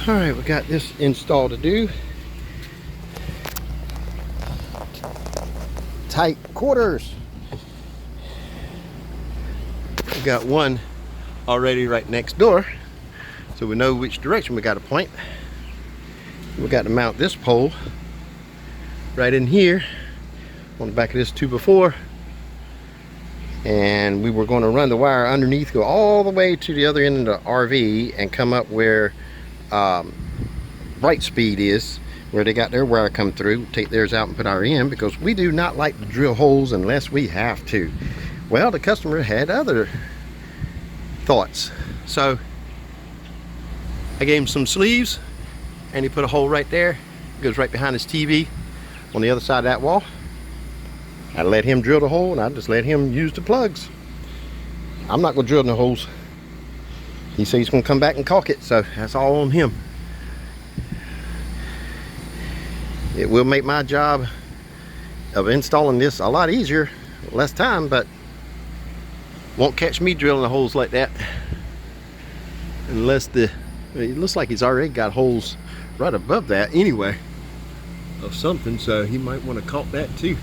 All right, we got this install to do. Tight quarters. We got one already right next door, so we know which direction we got to point. We got to mount this pole right in here on the back of this 2x4, and we were going to run the wire underneath, go all the way to the other end of the RV and come up where Bright Speed is, where they got their wire come through, take theirs out and put our in, because we do not like to drill holes unless we have to. Well, the customer had other thoughts, so I gave him some sleeves and he put a hole right there. It goes right behind his TV on the other side of that wall. I let him drill the hole and I just let him use the plugs. I'm not going to drill no holes. He said he's going to come back and caulk it, so that's all on him. It will make my job of installing this a lot easier, less time, but won't catch me drilling the holes like that unless it looks like he's already got holes right above that anyway of something, so he might want to caulk that too,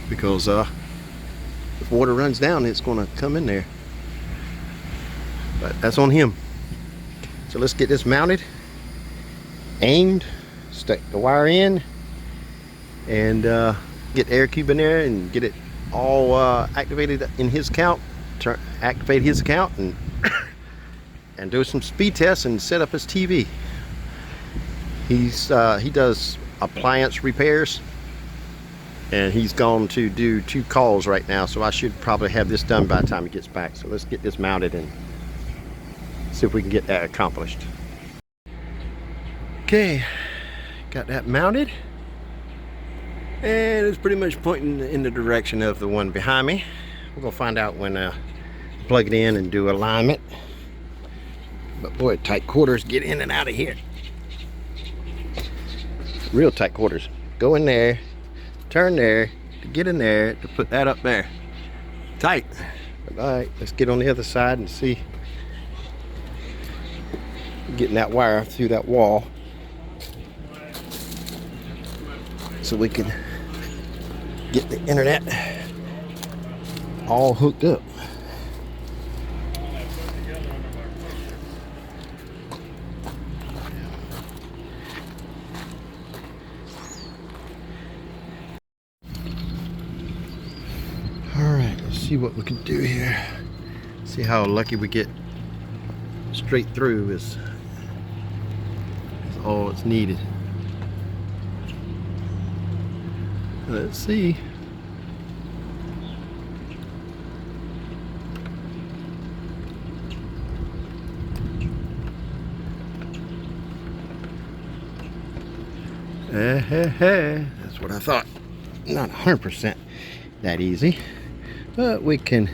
because if water runs down it's going to come in there, but that's on him. So let's get this mounted, aimed, stick the wire in, and get the air cube in there and get it all activated in his account, activate his account, and and do some speed tests and set up his TV. He does appliance repairs, and he's gone to do 2 calls right now, so I should probably have this done by the time he gets back. So let's get this mounted and see if we can get that accomplished. Okay, got that mounted, and it's pretty much pointing in the direction of the one behind me. We're gonna find out when I plug it in and do alignment. But boy, tight quarters, get in and out of here. Real tight quarters. Go in there, turn there, to get in there, to put that up there. Tight. But all right, let's get on the other side and see. Getting that wire through that wall so we can get the internet all hooked up. Alright, let's see what we can do here. See how lucky we get. Straight through is all it's needed. Let's see. That's what I thought. Not 100% that easy, but we can.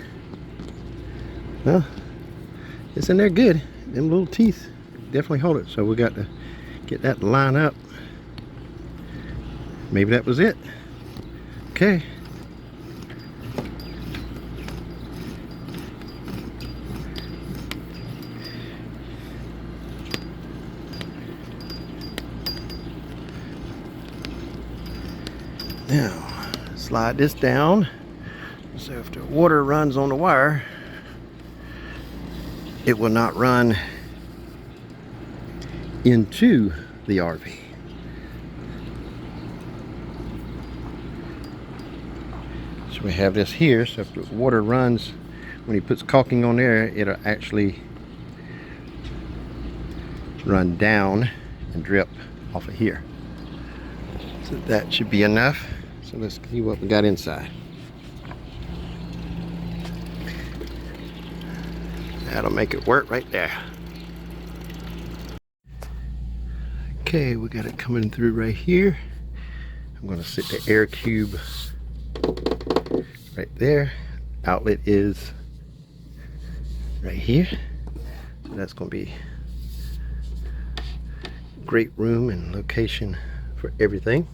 Well, it's in there good. Them little teeth definitely hold it. So we got to get that line up. Maybe that was it. Okay. Now, slide this down. So if the water runs on the wire, it will not run into the RV. So we have this here, so if the water runs, when he puts caulking on there, it'll actually run down and drip off of here. So that should be enough. So let's see what we got inside. That'll make it work right there. Okay, we got it coming through right here. I'm going to sit the air cube right there. Outlet is right here. So that's going to be great room and location for everything.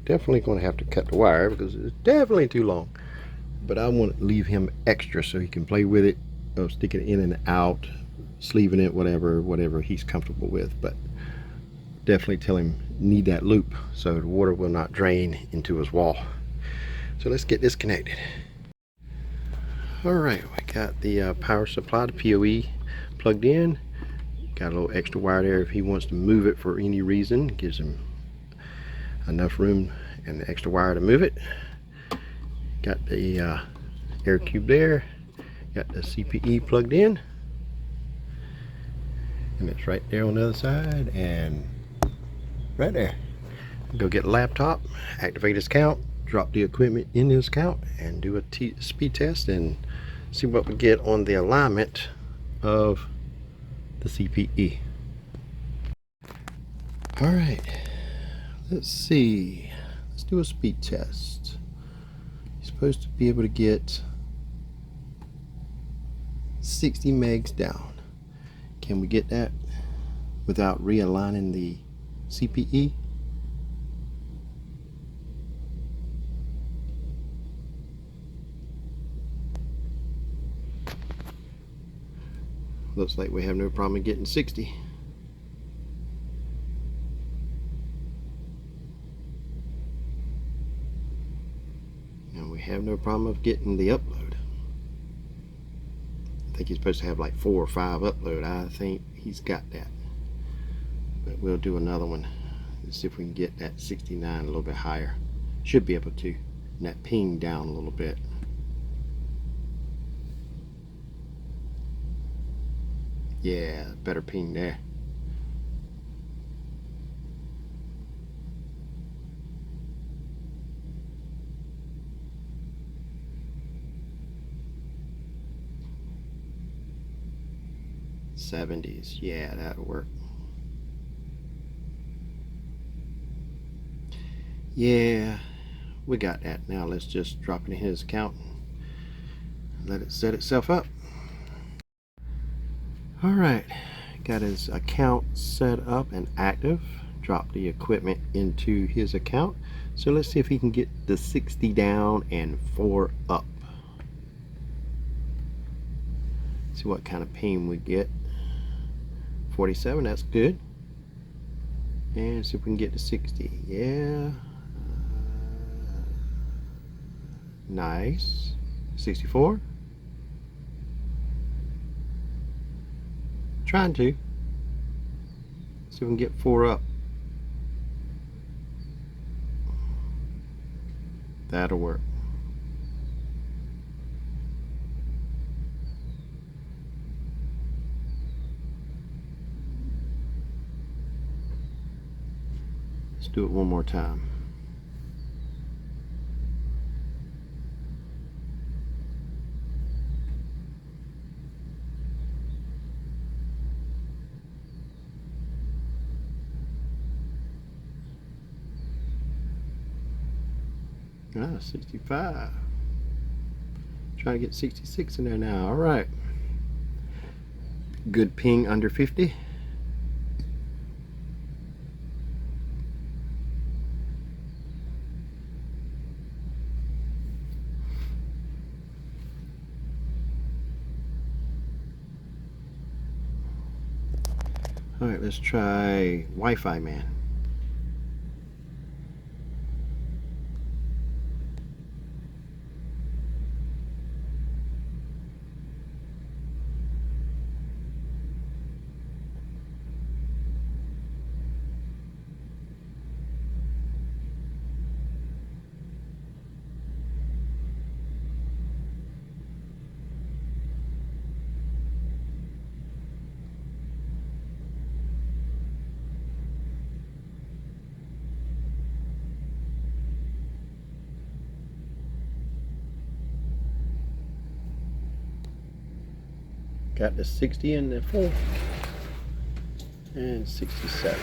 Definitely going to have to cut the wire because it's definitely too long. But I want to leave him extra so he can play with it, stick it in and out, sleeving it, whatever he's comfortable with, but definitely tell him need that loop so the water will not drain into his wall. So let's get this connected. All right, we got the power supply, the PoE, plugged in. Got a little extra wire there if he wants to move it for any reason. Gives him enough room and the extra wire to move it. Got the air cube there. Got the CPE plugged in. And it's right there on the other side and right there. Go get a laptop, activate his account, drop the equipment in his account, and do a speed test and see what we get on the alignment of the CPE. All right, let's see. Let's do a speed test. You're supposed to be able to get 60 megs down. Can we get that without realigning the CPE? Looks like we have no problem getting 60. And we have no problem of getting the upload. I think he's supposed to have like 4 or 5 upload. I think he's got that. But we'll do another one. Let's see if we can get that 69 a little bit higher. Should be able to. And that ping down a little bit. Yeah, better ping there. '70s, yeah, that'll work. Yeah, we got that. Now let's just drop it in his account and let it set itself up. All right, got his account set up and active. Drop the equipment into his account. So let's see if he can get the 60 down and 4 up. See what kind of ping we get. 47, that's good. And see if we can get to 60. Yeah. Nice. 64. Trying to. See if we can get 4 up. That'll work. Let's do it one more time. Ah, 65. Trying to get 66 in there now. All right. Good ping under 50. All right, let's try Wi-Fi man. Got the 60 and the 4 and 67.